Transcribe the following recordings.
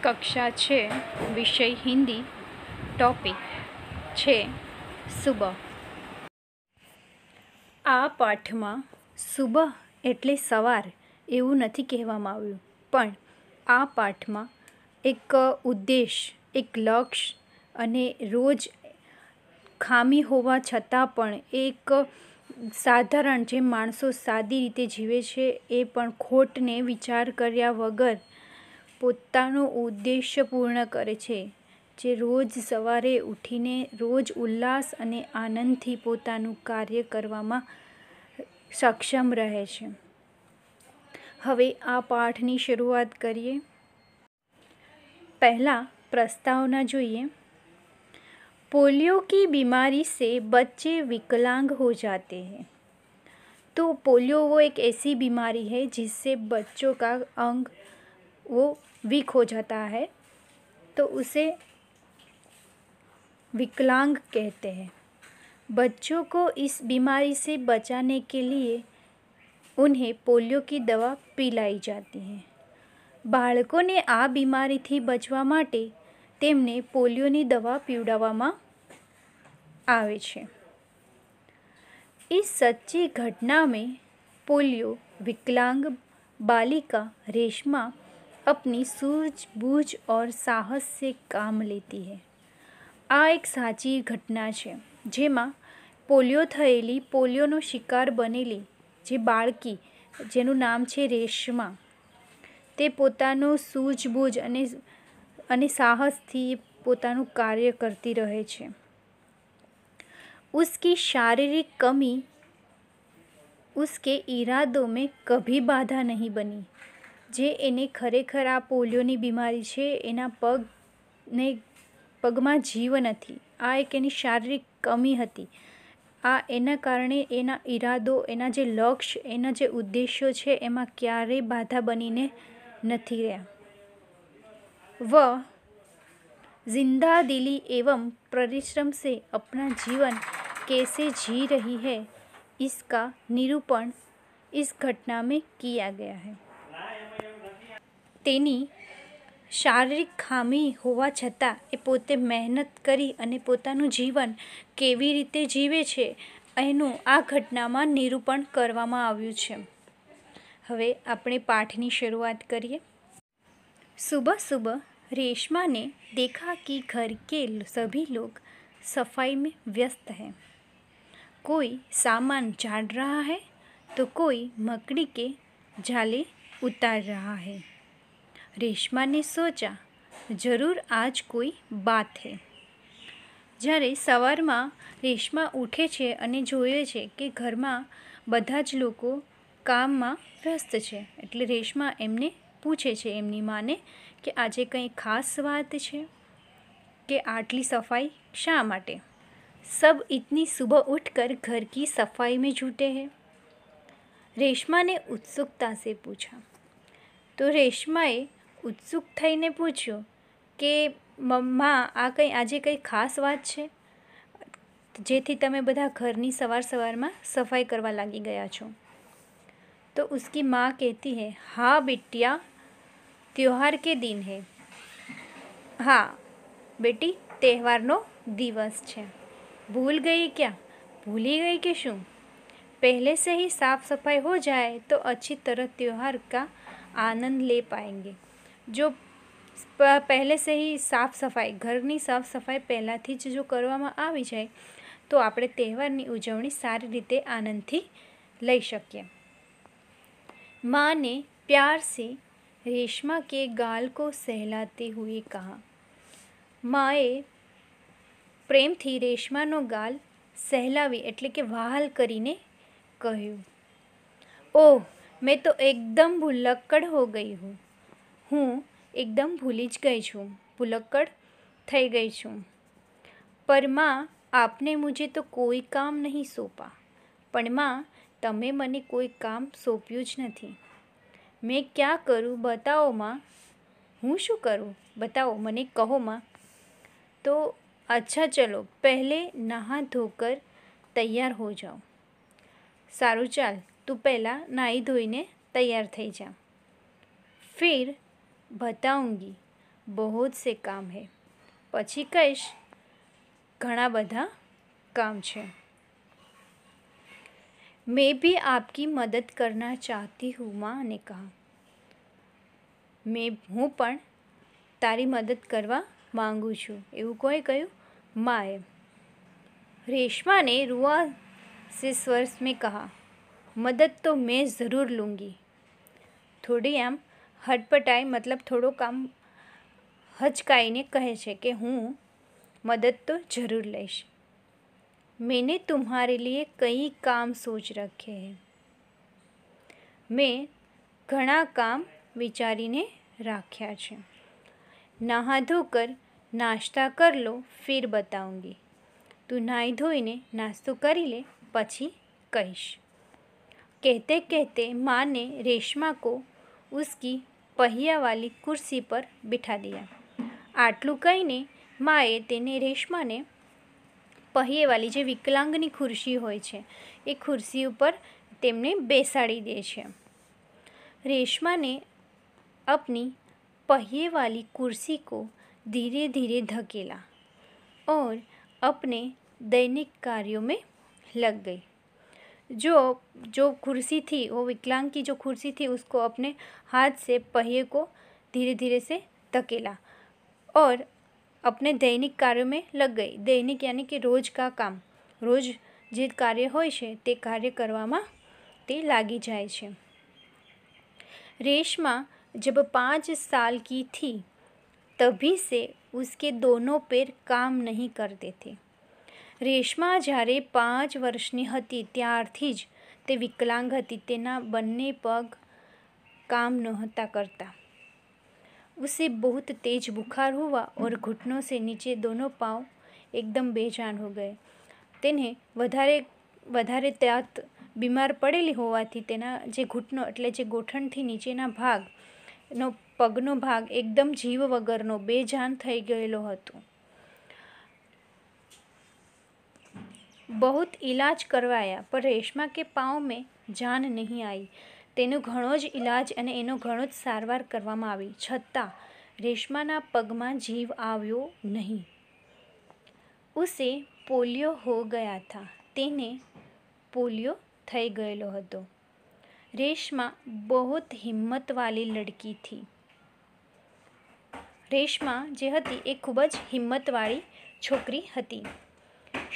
कक्षा 6 विषय हिंदी टॉपिक છે સુબહ। આ પાઠમાં સુબહ એટલે સવાર એવું નથી કહેવામાં આવ્યું, પણ આ પાઠમાં એક ઉદ્દેશ, એક લક્ષ્ય અને રોજ ખામી હોવા છતાં પણ એક સાધારણ જે માણસો સાદી રીતે જીવે છે એ પણ ખોટને વિચાર કર્યા વગર પોતાનો ઉદ્દેશ્ય પૂર્ણ કરે છે, જે રોજ સવારે ઉઠીને રોજ ઉલ્લાસ અને આનંદથી પોતાનું કાર્ય કરવામાં સક્ષમ રહે છે। હવે આ પાઠની શરૂઆત કરીએ। पहला प्रस्तावना જોઈએ। पोलियो की बीमारी से बच्चे विकलांग हो जाते हैं। तो पोलियो वो एक ऐसी बीमारी है जिससे बच्चों का अंग वो वीक हो जाता है, तो उसे विकलांग कहते हैं। बच्चों को इस बीमारी से बचाने के लिए उन्हें पोलियो की दवा पिलाई जाती है। બાળકોને આ બીમારીથી બચવા માટે તેમને પોલિયોની દવા પીવડાવવામાં આવે છે। इस सच्ची घटना में पोलियो विकलांग बालिका रेशमा अपनी सूझबूझ और साहस से काम लेती है। આ એક સાચી ઘટના છે જેમાં પોલિયો થયેલી, પોલિયોનો શિકાર બનેલી જે બાળકી જેનું નામ છે રેશમા, તે પોતાનો સૂઝબૂઝ અને સાહસથી પોતાનું કાર્ય કરતી રહે છે। उसकी शारीरिक कमी उसके इरादों में कभी बाधा नहीं बनी। જે એને ખરેખર આ પોલિયોની બીમારી છે, એના પગમાં જીવ નથી, આ એક એની શારીરિક કમી હતી। આ એના કારણે એના ઈરાદો, એના જે લક્ષ્ય, એના જે ઉદ્દેશ્યો છે એમાં ક્યારેય બાધા બનીને નથી રહ્યા। वह जिंदा दिली एवं परिश्रम से अपना जीवन कैसे जी रही है, इसका निरूपण इस घटना में किया गया है। તેની શારીરિક ખામી હોવા છતાં એ પોતે મહેનત કરી અને પોતાનું જીવન કેવી રીતે જીવે છે એનું આ ઘટનામાં નિરૂપણ કરવામાં આવ્યું છે। હવે આપણે પાઠની શરૂઆત કરીએ। सुबह सुबह रेशमा ने देखा कि घर के सभी लोग सफाई में व्यस्त हैं। कोई सामान झाड़ रहा है तो कोई मकड़ी के जाले उतार रहा है। रेशमा ने सोचा, जरूर आज कोई बात है। જ્યારે સવારમાં રેશમા ઉઠે છે અને જોવે છે કે ઘરમાં બધા જ લોકો કામમાં વ્યસ્ત છે, એટલે રેશમા એમને પૂછે છે એમની માને કે આજે કંઈ ખાસ વાત છે કે આટલી સફાઈ શા માટે? सब इतनी सुबह उठकर घर की सफाई में जुटे हैं। रेशमा ने उत्सुकता से पूछा। तो रेशमाએ ઉત્સુક થઈને પૂછ્યું કે મમ્મા, આ આજે કંઈ ખાસ વાત છે જેથી તમે બધા ઘરની સવારમાં સફાઈ કરવા લાગી ગયા છો? तो उसकी माँ कहती है, हाँ बिटिया, त्योहार के दिन है। हाँ बेटी, તહેવારનો દિવસ છે। भूल गई क्या? भूली गई कि शू? पहले से ही साफ सफाई हो जाए तो अच्छी तरह त्यौहार का आनंद ले पाएंगे। जो પહેલે સે હી સાફ સફાઈ, ઘરની સાફ સફાઈ પહેલાંથી જ જો કરવામાં આવી જાય તો આપણે તહેવારની ઉજવણી સારી રીતે આનંદથી લઈ શકીએ। माँ ने प्यार से रेशमा के गाल को सहलाते हुए कहा। માએ પ્રેમથી રેશમાનો ગાલ સહેલાવી એટલે કે વહાલ કરીને કહ્યું, ઓહ मैं तो एकदम भुलक्कड़ हो गई हूँ। હું એકદમ ભૂલી જ ગઈ છું, ભૂલક્કડ થઈ ગઈ છું। पर माँ, आपने मुझे तो कोई काम नहीं सौंपा। પણ माँ, તમે મને કોઈ કામ સોંપ્યું જ નથી। मैं क्या करूँ बताओ माँ। હું શું કરું बताओ, મને કહો माँ। तो अच्छा चलो, पहले नहा धोकर तैयार हो जाओ। સારું ચાલ, તું પહેલાં નાહી ધોઈને તૈયાર થઈ જા। फिर बताऊंगी, बहुत से काम है। પછી કહીશ ઘણા બધા કામ છે। मैं भी आपकी मदद करना चाहती हूँ, माँ ने कहा। હું પણ તારી મદદ કરવા માંગુ છું, એવું કોઈ કહ્યું? માએ। रेशमा ने रुआ से स्वर में कहा, मदद तो मैं ज़रूर लूँगी। થોડી આમ હટપટાઈ મતલબ થોડો કામ હચકાઈને કહે છે કે હું મદદ તો જરૂર લઈશ। मैंने तुम्हारे लिए कई काम सोच रखे हैं। મેં ઘણા કામ વિચારીને રાખ્યા છે। नहा धोकर नाश्ता कर लो फिर बताऊंगी। તું નાહી ધોઈને નાસ્તો કરી લે પછી કહીશ। कहते कहते माँ ने रेशमा को उसकी पहिया वाली कुर्सी पर बिठा दिया। આટલું કહીને માએ તેને રેશમાને पहिएवाली જે વિકલાંગની ખુરશી હોય છે એ ખુરશી ઉપર તેમને બેસાડી દે છે। रेशमा ने अपनी पहिए वाली कुर्सी को धीरे धीरे धकेला और अपने दैनिक कार्यों में लग गई। जो कुर्सी थी, वो विकलांग की जो कुर्सी थी, उसको अपने हाथ से पहिए को धीरे धीरे से धकेला और अपने दैनिक कार्यों में लग गई। दैनिक यानी कि रोज का काम, रोज જે કાર્ય હોય છે તે કાર્ય કરવામાં તે લાગી જાય છે। रेशमा जब 5 साल की थी तभी से उसके दोनों पैर काम नहीं करते थे। રેશમા જ્યારે 5 વર્ષની હતી ત્યારથી જ તે વિકલાંગ હતી। તેના બંને પગ કામ નહોતા કરતા। उसे बहुत तेज बुखार हुआ और घुटनों से नीचे दोनों पाँव एकदम बेजान हो गए। તેને વધારે ત્યાત બીમાર પડેલી હોવાથી તેના જે ઘૂંટણો એટલે જે ગોઠણથી નીચેના ભાગનો પગનો ભાગ એકદમ જીવ વગરનો બેજાન થઈ ગયેલો હતો। बहुत इलाज करवाया पर रेशमा के पाँव में जान नहीं आई। તેનો ઘણો જ ઇલાજ અને એનો ઘણો જ સારવાર કરવામાં આવી છતાં રેશમાના પગમાં જીવ આવ્યો નહીં। ઉસે પોલિયો હો ગયા થા। તેને પોલિયો થઈ ગયેલો હતો। રેશમા બહુત હિમ્મત વાલી લડકી થી। રેશમા જે હતી એ ખૂબ જ હિમ્મતવાળી છોકરી હતી।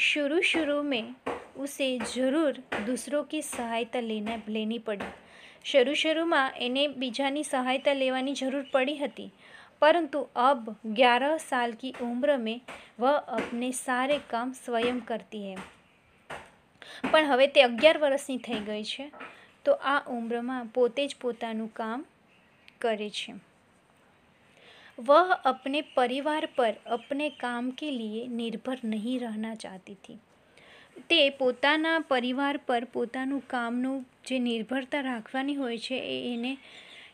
शुरू में उसे ज़रूर दूसरों की सहायता लेनी पड़ी। शुरूમાં એને બીજાની સહાયતા લેવાની જરૂર પડી હતી, परंतु अब 11 साल की उम्र में वह अपने सारे काम स्वयं करती है। પણ હવે તે 11 વર્ષની થઈ ગઈ છે તો આ ઉંમરમાં પોતે જ પોતાનું કામ કરે છે। वह अपने परिवार पर अपने काम के लिए निर्भर नहीं रहना चाहती थी। તે પોતાના પરિવાર પર પોતાનું કામનું જે નિર્ભરતા રાખવાની હોય છે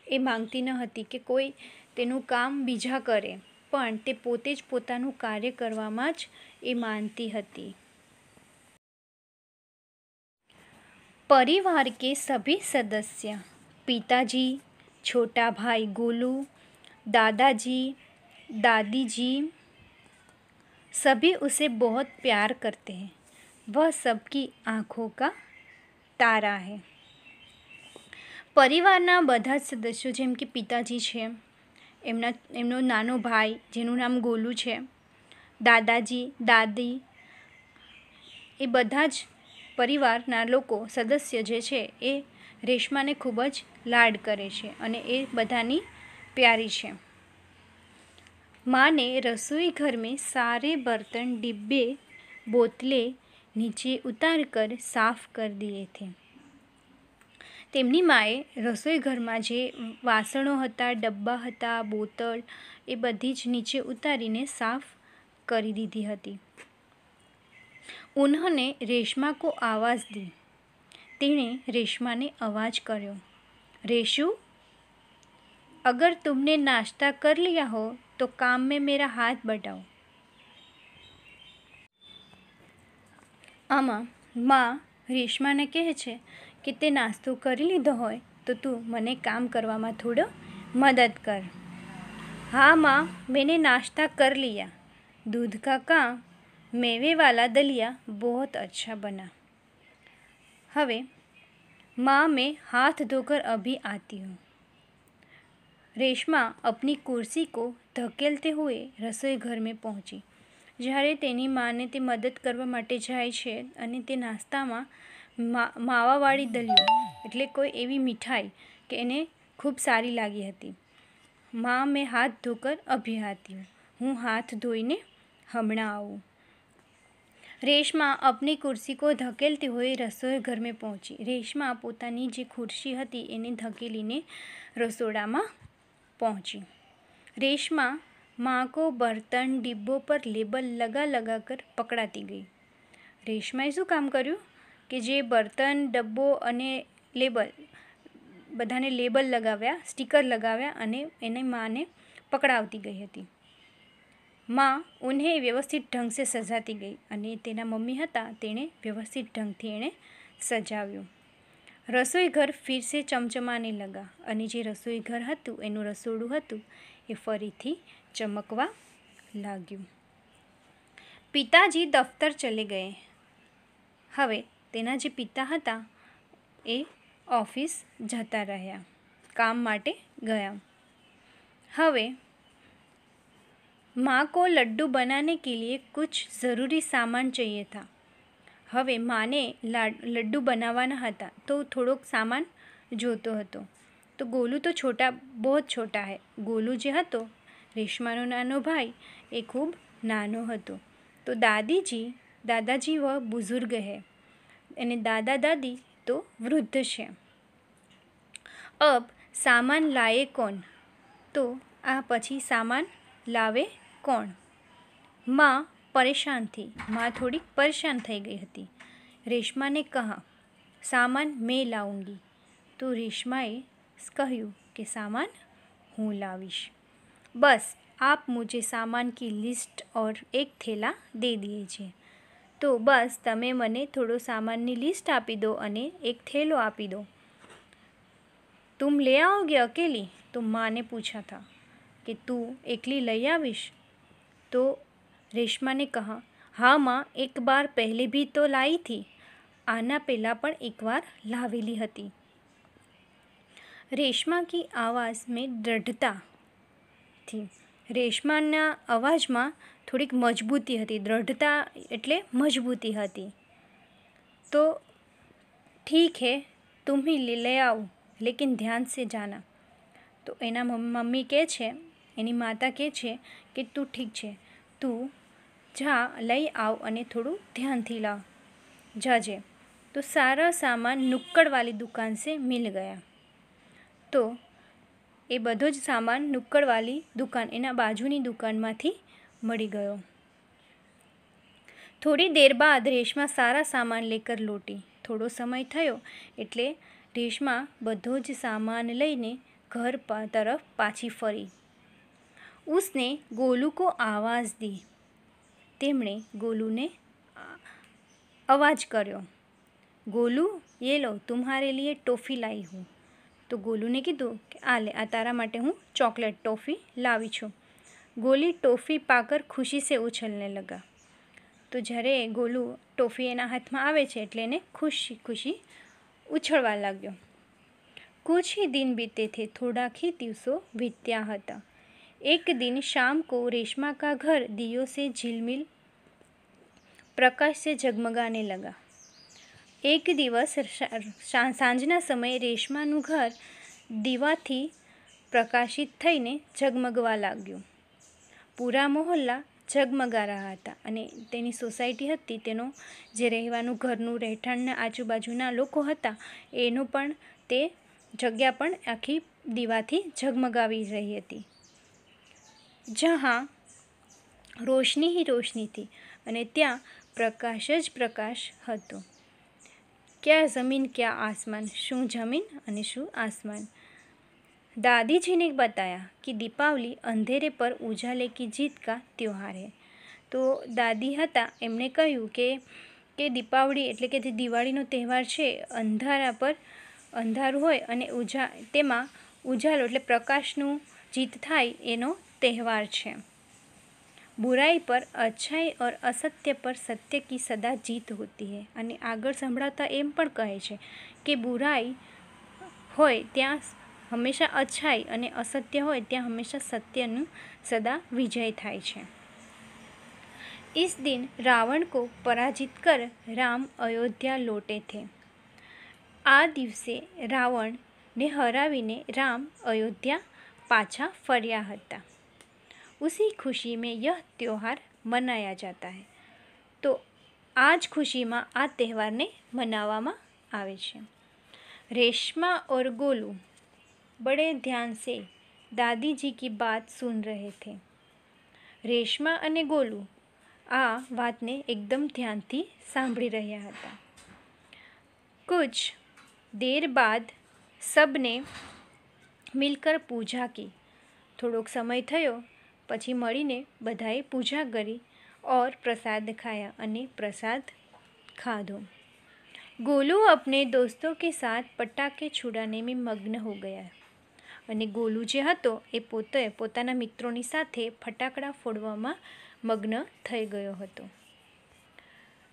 એ માંગતી ન હતી કે કોઈ તેનું કામ બીજા કરે, પણ તે પોતે જ પોતાનું કાર્ય કરવામાં જ એ માનતી હતી। परिवार के सभी सदस्य, पिताजी, छोटा भाई गोलू, दादाजी, दादी जी, सभी उसे बहुत प्यार करते हैं। वह सबकी आँखों का तारा है। પરિવારના બધા જ સદસ્યો જેમ કે પિતાજી છે, એમનો નાનો ભાઈ જેનું નામ ગોલુ છે, દાદાજી, દાદી, એ બધા જ પરિવારના લોકો સદસ્ય જે છે એ રેશમાને ખૂબ જ લાડ કરે છે અને એ બધાની પ્યારી છે। माँ ने रसोई घर में सारे बर्तन, डिब्बे, बोतलें नीचे उतार कर साफ कर दिए थे। તેમની માએ રસોઈ ઘરમાં જે વાસણો હતા, ડબ્બા હતા, બોતલ એ બધી જ નીચે ઉતારીને સાફ કરી દીધી હતી। उन्होंने रेशमा को आवाज़ दी। તેણે રેશમાને અવાજ કર્યો, रेशु, अगर तुमने नाश्ता कर लिया हो तो काम में मेरा हाथ बढ़ाओ। આમાં માં રેશમાને કહે છે કે તે નાસ્તો કરી લીધો હોય તો તું મને કામ કરવામાં થોડો મદદ કર। हाँ माँ, मैंने नाश्ता कर लिया। दूध का काम, मेवे वाला दलिया बहुत अच्छा बना। હવે माँ, मैं हाथ धोकर अभी आती हूँ। રેશમા अपनी कुर्सी को ધકેલતે हुए રસોઈ ઘર में પહોંચી. જ્યારે તેની માને તે મદદ કરવા માટે જાય છે અને તે નાસ્તામાં માવાવાળી દલિયો એટલે કોઈ એવી મીઠાઈ કે એને ખૂબ સારી લાગી હતી. माँ, मैं हाथ धोकर अभी आती हूँ. હું હાથ ધોઈને હમણાં આવું. રેશમા अपनी कुर्सी को ધકેલતી हुए રસોઈ ઘર में પહોંચી. રેશમા પોતાની જે ખુરશી હતી એને ધકેલીને રસોડામાં पहुंची. रेशमा माँ को बर्तन डिब्बों पर लेबल लगा कर पकड़ाती गई. રેશમાએ શું કામ કર્યું કે જે બર્તન ડબ્બો અને લેબલ બધાને લેબલ લગાવ્યા, સ્ટીકર લગાવ્યા અને એને માને પકડાવતી ગઈ હતી. माँ उन्हें व्यवस्थित ढंग से सजाती गई અને તેના મમ્મી હતા તેણે વ્યવસ્થિત ઢંગથી એણે સજાવ્યું. રસોઈ ઘર ફિર સે ચમચમાને લગા અને જે રસોઈ ઘર હતું એનું રસોડું હતું એ ફરીથી ચમકવા લાગ્યું. પિતાજી દફતર ચલે ગયે. હવે તેના જે પિતા હતા એ ઓફિસ જતા રહ્યા, કામ માટે ગયા. હવે माँ को लड्डू बनाने के लिए कुछ ज़रूरी सामान चाहिए था. હવે માને લડ્ડુ બનાવવાના હતા તો થોડોક સામાન જોતો હતો. તો ગોલू તો બહુ છોટા હે. ગોલू જે હતો રેશમાનો નાનો ભાઈ એ ખૂબ નાનો હતો. તો દાદાજી વહ બુઝુર્ગ હે અને દાદા દાદી તો વૃદ્ધ છે. અબ સામાન લાયે કોણ? તો આ પછી સામાન લાવે કોણ? माँ परेशान थी. माँ थोड़ी परेशान થઈ ગઈ હતી. રેશમા ने कहा सामान मैं लाऊंगी. तो રેશમાએ કહ્યું કે સામાન હું લાવીશ. बस आप मुझे सामान की लिस्ट और एक थैला दे दीजिए. तो बस તમે મને થોડો સામાનની લિસ્ટ આપી દો અને એક થેલો આપી દો. तुम ले आओगे अकेली? तो माँ ने पूछा था कि तू एकली लई आवीश? तो रेशमा ने कहा हाँ माँ, एक बार पहले भी तो लाई थी. आना पहला पण एक बार लावेली हती. रेशमा की आवाज़ में दृढ़ता थी. રેશમાના અવાજમાં થોડીક મજબૂતી હતી. દૃઢતા એટલે મજબૂતી હતી. તો ठीक है, तुम ही ले आओ लेकिन ध्यान से जाना. તો એના મમ્મી કહે છે, એની માતા કહે છે કે તું ઠીક છે, તું જા લઈ આવ અને થોડું ધ્યાનથી લાવ, જાજે. તો સારા સામાન નુક્કડ વાલી દુકાન से मिल गया. તો એ બધો જ સામાન નુક્કડવાળી દુકાન એના બાજુની દુકાનમાંથી મળી ગયો. થોડી દેર બાદ રેશમા સારા સામાન લેકર લોટી. થોડો સમય થયો એટલે રેશમા બધો જ સામાન લઈને ઘર તરફ પાછી ફરી. उसने गोलू को आवाज़ दी. તેમણે ગોલુને અવાજ કર્યો. गोलू, ये लो तुम्हारे लिए टॉफ़ी लाई हूँ. तो गोलूने कीधुं कि आ ले, आ तारा माटे हूँ चॉकलेट टॉफ़ी लावी छूँ. गोली टॉफ़ी पाकर खुशी से उछलने लगा. तो જ્યારે ગોલू ટોફી એના હાથમાં આવે છે એટલે એને ખુશી ખુશી ઉછળવા લાગ્યો. कुछ ही दिन बीते थे, थोड़ा ही दिवसों बीत्या હતા. एक दिन शाम को रेशमा का घर दियों से झिलमिल प्रकाश से जगमगाने लगा. एक दिवस સાંજના સમયે રેશમાનું ઘર દીવાથી પ્રકાશિત થઈને ઝગમગવા લાગ્યું. પૂરા મોહલ્લા ઝગમગા રહ્યા હતા અને તેની સોસાયટી હતી, તેનો જે રહેવાનું ઘરનું રહેઠાણના આજુબાજુના લોકો હતા એનું પણ તે જગ્યા પણ આખી દીવાથી ઝગમગાવી રહી હતી. જहाँ રોશની ही રોશની थी અને ત્યાં પ્રકાશ જ પ્રકાશ હતો. क्या ज़मीन क्या आसमान, શું જમીન અને શું આસમાન. दादाजी ने बताया कि दीपावली अंधेरे पर उजाले की जीत का त्यौहार है. तो दादी હતા એમણે કહ્યું કે દીપાવળી એટલે કે જે દિવાળીનો તહેવાર છે અંધારા પર અંધારું હોય અને તેમાં ઉજાલો એટલે પ્રકાશનું જીત થાય એનો त्यौहार है। बुराई पर अच्छाई और असत्य पर सत्य की सदा जीत होती है। અને આગળ સંભળાતા એમ પણ કહે છે કે બુરાઈ હોય ત્યાં હંમેશા अच्छाई અને असत्य હોય ત્યાં હંમેશા સત્યનું સદા વિજય થાય છે। इस दिन रावण को पराजित कर राम अयोध्या लौटे थे। आ दिवसे रावण ने हरावीने राम अयोध्या पाछा फर्या हता। उसी खुशी में यह त्यौहार मनाया जाता है। तो आज खुशी में आ त्यौहार ने मनावामां आवे छे। रेशमा और गोलू बड़े ध्यान से दादी जी की बात सुन रहे थे। रेशमा અને गोलू आ बात ने एकदम ध्यान थी सांभળી રહ્યા હતા। कुछ देर बाद सबने मिलकर पूजा की। थोड़ोक समय थयो पछी मळीने बधाए पूजा करी और प्रसाद खाया અને प्रसाद खाधो। गोलू अपने दोस्तों के साथ पटाखे छुड़ाने में मग्न हो गया અને गोलू जे हतो ए पोते पोताना मित्रोनी साथे फटाकड़ा फोड़वामां मग्न थई गयो हतो।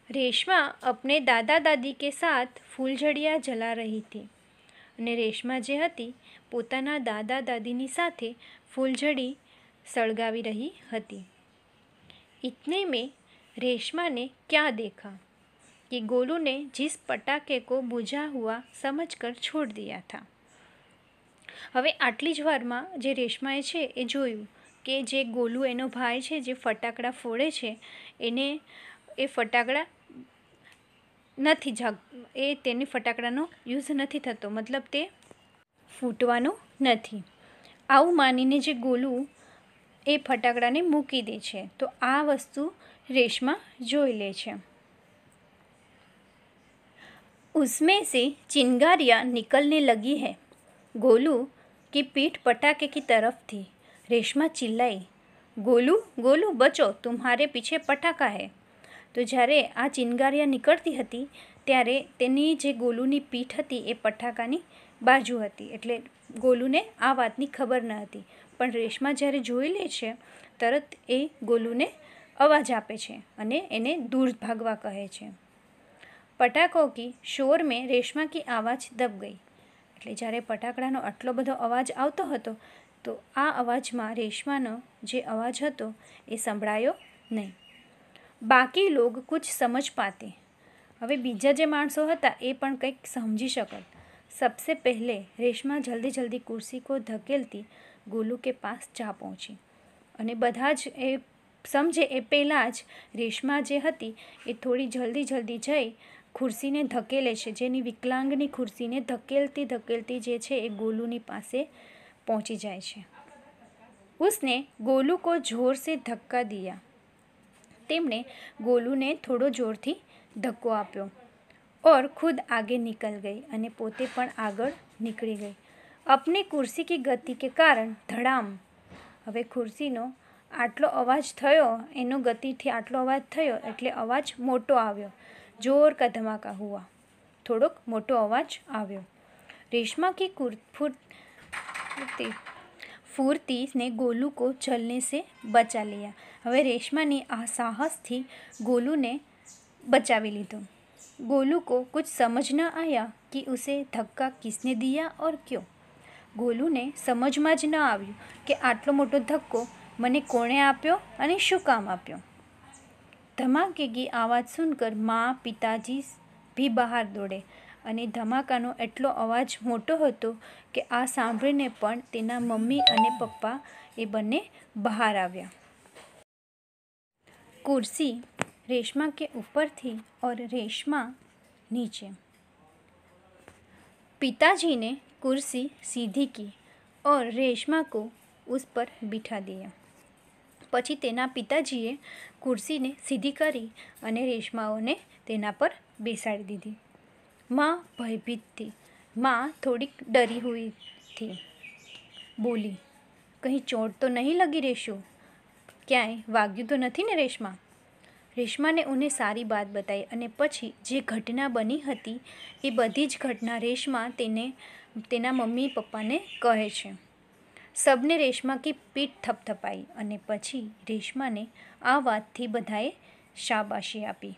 रेशमा अपने दादा दादी के साथ फूलझड़िया जला रही थी અને રેશમા જે હતી પોતાના દાદા દાદીની સાથે ફૂલઝડી સળગાવી રહી હતી। इतने में रेशमा ने क्या देखा कि गोलू ने जिस पटाखे को बुझा हुआ समझकर छोड़ दिया था। હવે આટલી જ વારમાં જે રેશમાએ છે એ જોયું કે જે ગોલુ એનો ભાઈ છે જે ફટાકડા ફોડે છે એને એ ફટાકડા નથી એ તેની ફટાકડાનો યુઝ નથી થતો, મતલબ તે ફૂટવાનો નથી। આવું માનીને જે ગોલુ એ ફટાકડાને મૂકી દે છે તો આ વસ્તુ રેશમા જોઈ લે છે। उसमें से चिंगारियाँ निकलने लगी है। गोलू की पीठ पटाखे की तरफ थी। रेशमा चिल्लाई, गोलू गोलू बचो, तुम्हारे पीछे पटाखा है। तो જ્યારે આ ચિનગારિયા નીકળતી હતી ત્યારે તેની જે ગોલુની પીઠ હતી એ પટાકાની બાજુ હતી, એટલે ગોલુને આ વાતની ખબર ન હતી। પણ રેશમા જ્યારે જોઈ લે છે તરત એ ગોલુને અવાજ આપે છે અને એને દૂર ભાગવા કહે છે। पटाखों की शोर में रेशमा की आवाज़ दब गई। એટલે જ્યારે ફટાકડાનો આટલો બધો અવાજ આવતો હતો તો આ અવાજમાં રેશમાનો જે અવાજ હતો એ સંભળાયો નહીં। બાકી લોગ કુછ સમજ પાતે। હવે બીજા જે માણસો હતા એ પણ કંઈક સમજી શકત। सबसे पहले रेशमा जल्दी जल्दी कुर्सी को धकेलती गोलू के पास जा पहुँची અને બધા જ એ સમજે એ પહેલાં જ રેશમા જે હતી એ થોડી જલ્દી જલ્દી જઈ ખુરશીને ધકેલે છે, જેની વિકલાંગની ખુરશીને ધકેલતી ધકેલતી જે છે એ ગોલુની પાસે પહોંચી જાય છે। उसने गोलू को जोर से धक्का दिया। તેમણે ગોલુને થોડો જોરથી ધક્કો આપ્યો और खुद आगे निकल गई અને પોતે પણ આગળ નીકળી ગઈ। अपनी कुर्सी की गति के कारण धड़ाम। હવે ખુરશીનો આટલો અવાજ થયો, એનો ગતિથી આટલો અવાજ થયો એટલે અવાજ મોટો આવ્યો। जोर का धमाका हुआ। થોડોક મોટો અવાજ આવ્યો। रेशमा की फुर्ती ने गोलू को जलने से बचा लिया। હવે રેશમાની આ સાહસથી गोलूने बचावी लीधो। गोलू को कुछ समझ न आया कि उसे धक्का किसने दिया और क्यों। गोलूने समझમાં જ ન આવ્યું કે આટલો મોટો ધક્કો મને કોણે આપ્યો અને શું કામ આપ્યો। ધમાકે की आवाज़ सुनकर माँ पिताजी भी બહાર દોડે અને ધમાકાનો એટલો અવાજ મોટો હતો કે આ સાંભળીને પણ તેના મમ્મી અને પપ્પા એ બંને બહાર આવ્યા। कुर्सी रेशमा के ऊपर थी और रेशमा नीचे। पिताजी ने कुर्सी सीधी की और रेशमा को उस पर बिठा दिया। પછી તેના પિતાજીએ ખુરશીને સીધી કરી અને રેશમાઓને તેના પર બેસાડી દીધી। माँ भयभीत थी। माँ थोड़ी डरी हुई थी। बोली, कहीं चोट तो नहीं लगी रेशू? ક્યાંય વાગ્યું તો નથી ને રેશમા? રેશમાને ઉને સારી બાત બતાવી અને પછી જે ઘટના બની હતી એ બધી જ ઘટના રેશમા તેના મમ્મી પપ્પાને કહે છે। सबने रेशमा की पीठ थपथपाई અને પછી રેશમાને આ વાતથી બધાએ શાબાशी આપી।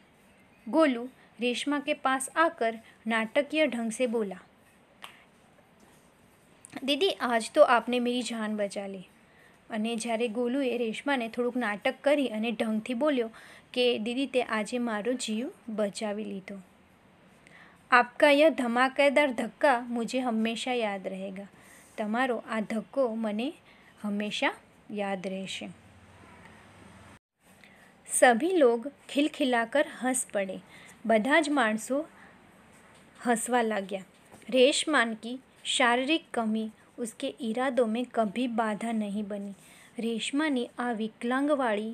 गोलू रेशमा के पास आकर नाटकीय ढंग से बोला, दीदी आज तो आपने मेरी जान बचा ली। અને જ્યારે ગોલુએ રેશમાને થોડુંક નાટક કરી અને ઢંગથી બોલ્યો કે દીદી તે આજે મારો જીવ બચાવી લીધો। आपका यह धमाकेदार धक्का मुझे हमेशा याद रहेगा। તમારો આ ધક્કો મને હંમેશા યાદ રહેશે। सभी लोग खिलखिलाकर हंस पड़े। બધા જ માણસો हंसवा लग्या। रेशमान की शारीरिक कमी उसके इरादों में कभी बाधा नहीं बनी। રેશમાની આ વિકલાંગવાળી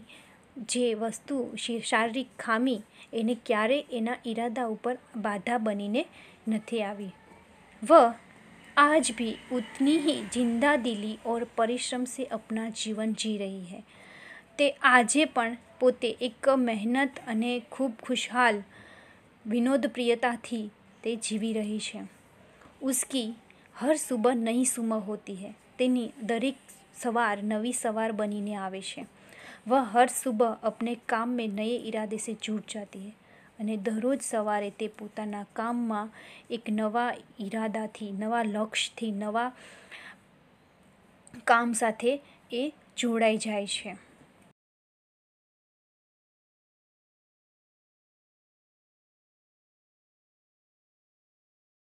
જે વસ્તુ શારીરિક ખામી એને ક્યારેય એના ઈરાદા ઉપર બાધા બનીને નથી આવી। वह आज भी उतनी ही जिंदा दिली और परिश्रम से अपना जीवन जी रही है। તે આજે પણ પોતે એક મહેનત અને ખૂબ ખુશહાલ વિનોદપ્રિયતાથી તે જીવી રહી છે। उसकी हर सुबह नई सुबह होती है। તેની દરેક સવાર નવી સવાર બનીને આવે છે। वह हर सुबह अपने काम में नए इरादे से जुट जाती है। અને દરરોજ સવારે તે પોતાના કામમાં એક નવા ઈરાદાથી, નવા લક્ષ્યથી, નવા કામ સાથે એ જોડાઈ જાય છે।